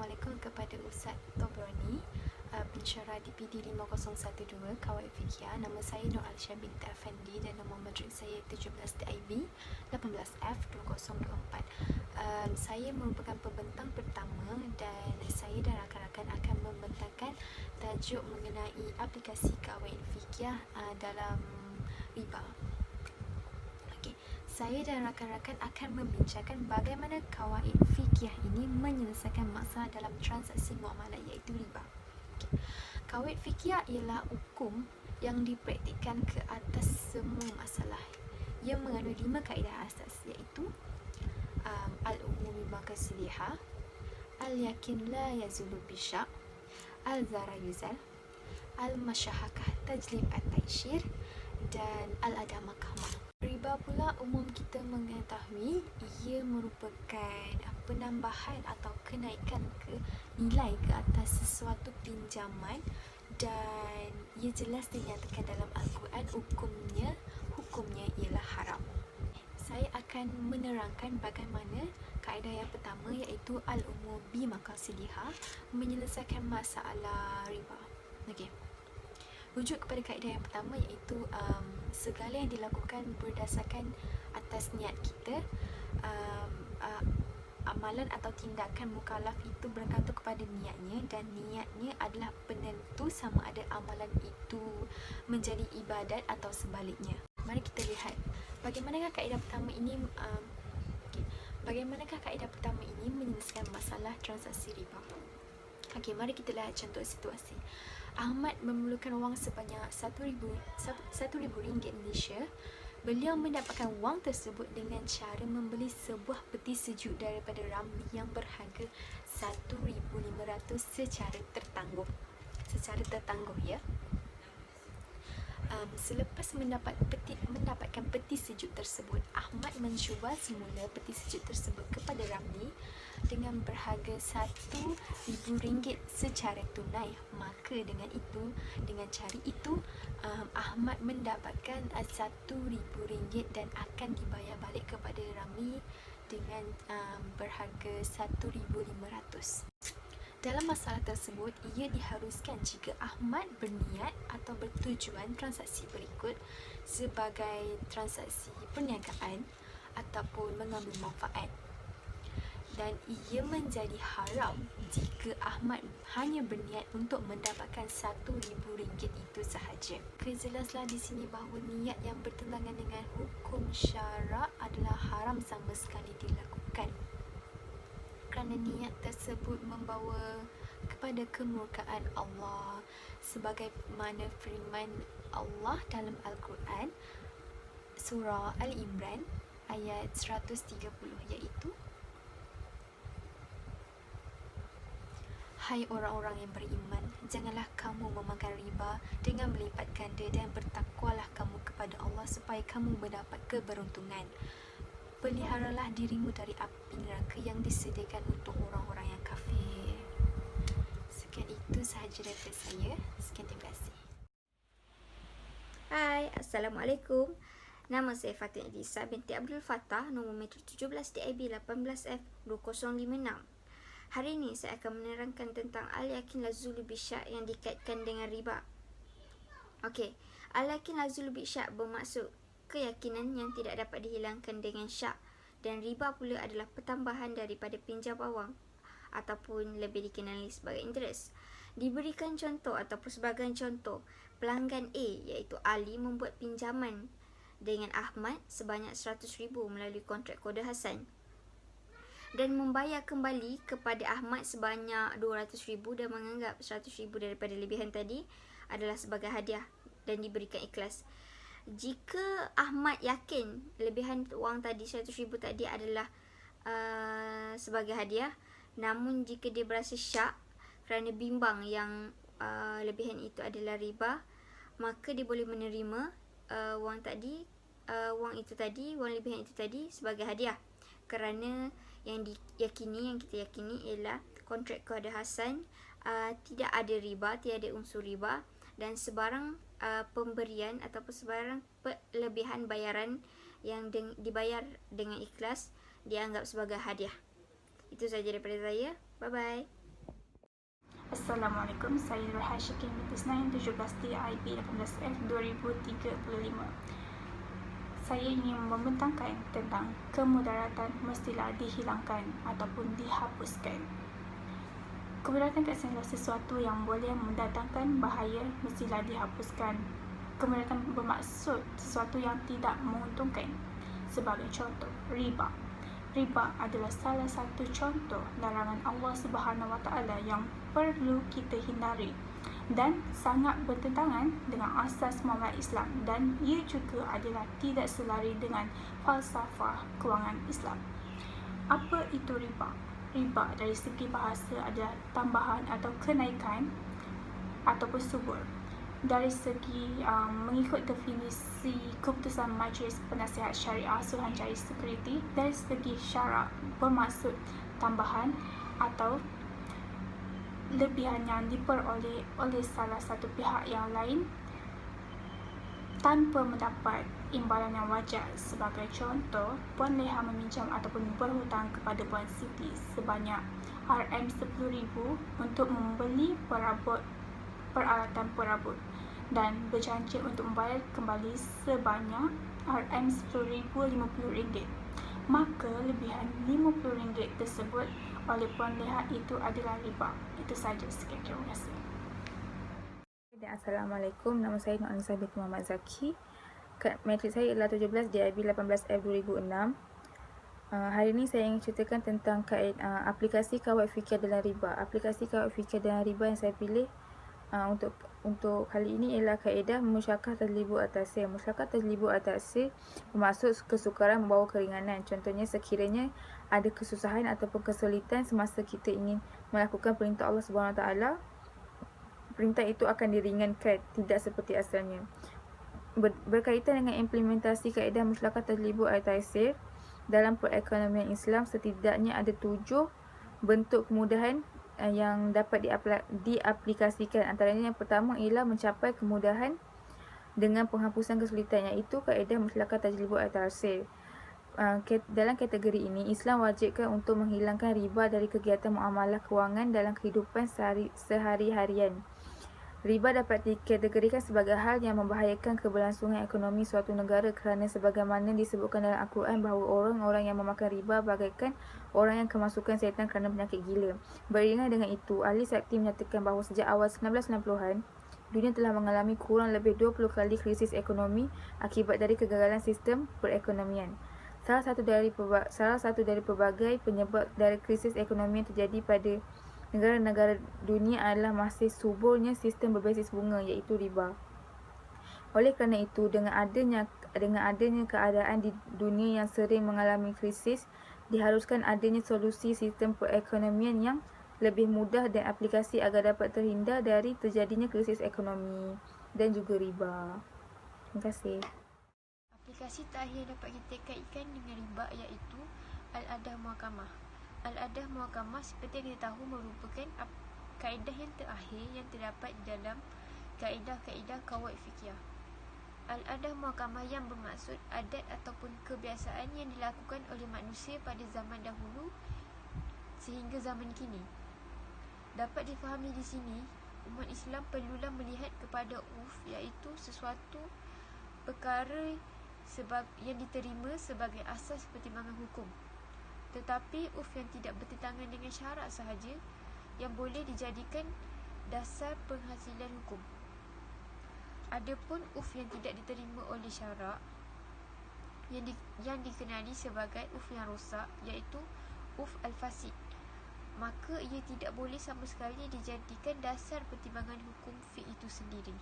Assalamualaikum kepada Ustaz Tobroni, pensyarah DPD 5012 Kawai Fikiah. Nama saya Nur Alsyah binti Afandi dan nombor matrik saya 17DIB 18F2024. Saya merupakan pembentang pertama dan saya dan rakan-rakan akan membentangkan tajuk mengenai aplikasi Kawai Fikiah dalam riba. Saya dan rakan-rakan akan membincangkan bagaimana kawaid fiqh ini menyelesaikan masalah dalam transaksi muamalah iaitu riba. Kawaid fiqh ialah hukum yang dipraktikkan ke atas semua masalah. Ia mengandung 5 kaedah asas iaitu al-umumi maqasidihah, al-yakin la yazulu bisyak, al-zara yuzal, al-masyahakah tajlib at-taishir dan al-ada mahkamah. Riba pula umum kita mengetahui ia merupakan penambahan atau kenaikan ke nilai ke atas sesuatu pinjaman dan ia jelas dinyatakan dalam Al-Quran hukumnya ialah haram. Saya akan menerangkan bagaimana kaedah yang pertama iaitu al-umum bi maqasidihah menyelesaikan masalah riba. Rujuk kepada kaedah yang pertama iaitu segala yang dilakukan berdasarkan atas niat kita, amalan atau tindakan mukallaf itu bergantung kepada niatnya dan niatnya adalah penentu sama ada amalan itu menjadi ibadat atau sebaliknya. Mari kita lihat bagaimanakah kaedah pertama ini menyelesaikan masalah transaksi riba. Mari kita lihat contoh situasi. Ahmad memerlukan wang sebanyak RM1,000 Malaysia. Beliau mendapatkan wang tersebut dengan cara membeli sebuah peti sejuk daripada Ramli yang berharga RM1,500 secara tertangguh ya. Selepas mendapatkan peti sejuk tersebut, Ahmad menjual semula peti sejuk tersebut kepada Ramli dengan berharga RM1,000 secara tunai. Maka dengan cara itu Ahmad mendapatkan RM1,000 dan akan dibayar balik kepada Ramli dengan berharga RM1,500. Dalam masalah tersebut, ia diharuskan jika Ahmad berniat atau bertujuan transaksi berikut sebagai transaksi perniagaan ataupun mengambil manfaat. Dan ia menjadi haram jika Ahmad hanya berniat untuk mendapatkan RM1,000 itu sahaja. Jelaslah di sini bahawa niat yang bertentangan dengan hukum syarak adalah haram sama sekali dilakukan. Kerana niat tersebut membawa kepada kemurkaan Allah sebagaimana firman Allah dalam Al-Quran surah Al-Imran ayat 130 iaitu, hai orang-orang yang beriman, janganlah kamu memakan riba dengan melipat ganda dan bertakwalah kamu kepada Allah supaya kamu mendapat keberuntungan. Peliharalah dirimu dari api neraka yang disediakan untuk orang-orang yang kafir. Sekian itu sahaja daripada saya. Sekian, terima kasih. Hai, Assalamualaikum. Nama saya Fatin Elisa binti Abdul Fattah, nombor metrik 17DIB 18F2056. Hari ini saya akan menerangkan tentang al-yakin lazulu bisyak yang dikaitkan dengan riba. Al-yakin lazulu bisyak bermaksud keyakinan yang tidak dapat dihilangkan dengan syak, dan riba pula adalah pertambahan daripada pinjam awam ataupun lebih dikenali sebagai interest. Diberikan contoh ataupun sebagai contoh, pelanggan A iaitu Ali membuat pinjaman dengan Ahmad sebanyak RM100,000 melalui kontrak kode Hasan dan membayar kembali kepada Ahmad sebanyak RM200,000 dan menganggap RM100,000 daripada lebihan tadi adalah sebagai hadiah dan diberikan ikhlas. Jika Ahmad yakin lebihan wang tadi RM100,000 tadi adalah sebagai hadiah, namun jika dia berasa syak kerana bimbang yang lebihan itu adalah riba, maka dia boleh menerima wang lebihan itu tadi sebagai hadiah, kerana yang kita yakini ialah kontrak kode Hasan tidak ada riba, tiada unsur riba, dan sebarang pemberian ataupun sebarang lebihan bayaran yang dibayar dengan ikhlas dianggap sebagai hadiah. Itu sahaja daripada saya. Bye bye. Assalamualaikum, saya Rehan Syakim binti Senayan 17D IB 18F 2035. Saya ingin membentangkan tentang kemudaratan mestilah dihilangkan ataupun dihapuskan. Kemudaratan kat sini adalah sesuatu yang boleh mendatangkan bahaya mestilah dihapuskan. Kemudaratan bermaksud sesuatu yang tidak menguntungkan. Sebagai contoh, riba. Riba adalah salah satu contoh larangan Allah Subhanahu Wa Taala yang perlu kita hindari dan sangat bertentangan dengan asas muamalah Islam, dan ia juga adalah tidak selari dengan falsafah kewangan Islam. Apa itu riba? Riba dari segi bahasa adalah tambahan atau kenaikan ataupun subur. Dari segi mengikut definisi keputusan Majlis Penasihat Syariah Suruhanjaya Security, dari segi syarak bermaksud tambahan atau lebihan yang diperoleh oleh salah satu pihak yang lain tanpa mendapat imbalan yang wajar. Sebagai contoh, Puan Leha meminjam ataupun berhutang kepada Puan Siti sebanyak RM10,000 untuk membeli peralatan perabot dan berjanji untuk membayar kembali sebanyak RM10,050. Maka lebihan RM50 tersebut oleh Puan Leha itu adalah riba. Itu sahaja. Sekian, terima kasih. Assalamualaikum, nama saya Nur Anissa binti Muhammad Zaki. Matrik saya ialah 17 DIB 18F 2006. Hari ini saya ingin ceritakan tentang aplikasi kawaid fikir dalam riba. Aplikasi kawaid fikir dalam riba yang saya pilih untuk kali ini ialah kaedah musyarakah tajlibul at-tasir. Musyarakah tajlibul at-tasir bermaksud kesukaran membawa keringanan. Contohnya, sekiranya ada kesusahan ataupun kesulitan semasa kita ingin melakukan perintah Allah Subhanahu Wa Taala, perintah itu akan diringankan, tidak seperti asalnya. Berkaitan dengan implementasi kaedah musyarakah tajlibul at-tasir dalam perekonomian Islam, setidaknya ada 7 bentuk kemudahan yang dapat diaplikasikan. Antaranya, yang pertama ialah mencapai kemudahan dengan penghapusan kesulitan, iaitu kaedah musyarakah tajlibul at-tasir. Dalam kategori ini, Islam wajibkan untuk menghilangkan riba dari kegiatan muamalah kewangan dalam kehidupan sehari-harian. Riba dapat dikategorikan sebagai hal yang membahayakan keberlangsungan ekonomi suatu negara kerana sebagaimana disebutkan dalam Al-Quran bahawa orang-orang yang memakan riba bagaikan orang yang kemasukan syaitan kerana penyakit gila. Beriringan dengan itu, ahli sakti menyatakan bahawa sejak awal 1990-an, dunia telah mengalami kurang lebih 20 kali krisis ekonomi akibat dari kegagalan sistem perekonomian. Salah satu dari pelbagai penyebab dari krisis ekonomi yang terjadi pada negara-negara dunia adalah masih suburnya sistem berbasis bunga, iaitu riba. Oleh kerana itu, dengan adanya keadaan di dunia yang sering mengalami krisis, diharuskan adanya solusi sistem perekonomian yang lebih mudah dan aplikasi agar dapat terhindar dari terjadinya krisis ekonomi dan juga riba. Terima kasih. Aplikasi terakhir dapat kita kaitkan dengan riba iaitu Al-Adah Muhakamah. Al-Adah Muhakamah seperti yang kita tahu merupakan kaedah yang terakhir yang terdapat dalam kaedah-kaedah kawaid fiqhiyah. Al-Adah Muhakamah yang bermaksud adat ataupun kebiasaan yang dilakukan oleh manusia pada zaman dahulu sehingga zaman kini. Dapat difahami di sini, umat Islam perlulah melihat kepada urf, iaitu sesuatu perkara yang diterima sebagai asas pertimbangan hukum, tetapi urf yang tidak bertentangan dengan syarak sahaja yang boleh dijadikan dasar penghasilan hukum. Adapun urf yang tidak diterima oleh syarak yang dikenali sebagai urf yang rosak, iaitu urf al-fasid, maka ia tidak boleh sama sekali dijadikan dasar pertimbangan hukum fiqh itu sendiri.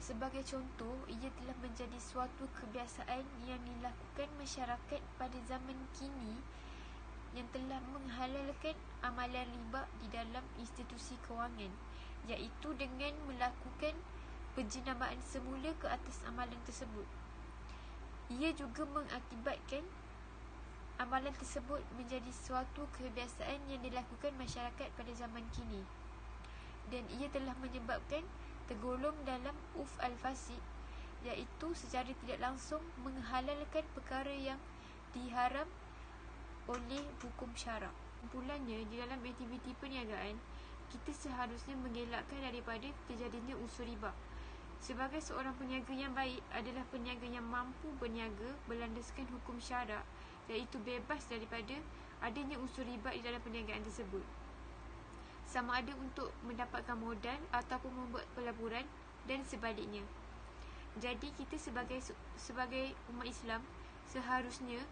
Sebagai contoh, ia telah menjadi suatu kebiasaan yang dilakukan masyarakat pada zaman kini yang telah menghalalkan amalan riba di dalam institusi kewangan, iaitu dengan melakukan penjenamaan semula ke atas amalan tersebut. Ia juga mengakibatkan amalan tersebut menjadi suatu kebiasaan yang dilakukan masyarakat pada zaman kini, dan ia telah menyebabkan tergolong dalam urf al-fasid, iaitu secara tidak langsung menghalalkan perkara yang diharam oleh hukum syarak. Kumpulannya, di dalam aktiviti perniagaan, kita seharusnya mengelakkan daripada terjadinya unsur riba. Sebagai seorang peniaga yang baik adalah peniaga yang mampu berniaga berlandaskan hukum syarak, iaitu bebas daripada adanya unsur riba di dalam perniagaan tersebut, sama ada untuk mendapatkan modal ataupun membuat pelaburan dan sebaliknya. Jadi kita sebagai umat Islam seharusnya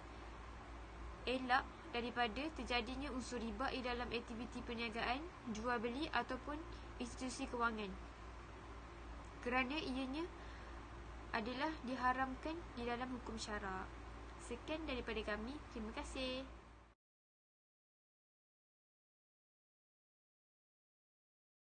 elak daripada terjadinya unsur riba di dalam aktiviti perniagaan, jual beli ataupun institusi kewangan, kerana ianya adalah diharamkan di dalam hukum syarak. Sekian daripada kami. Terima kasih.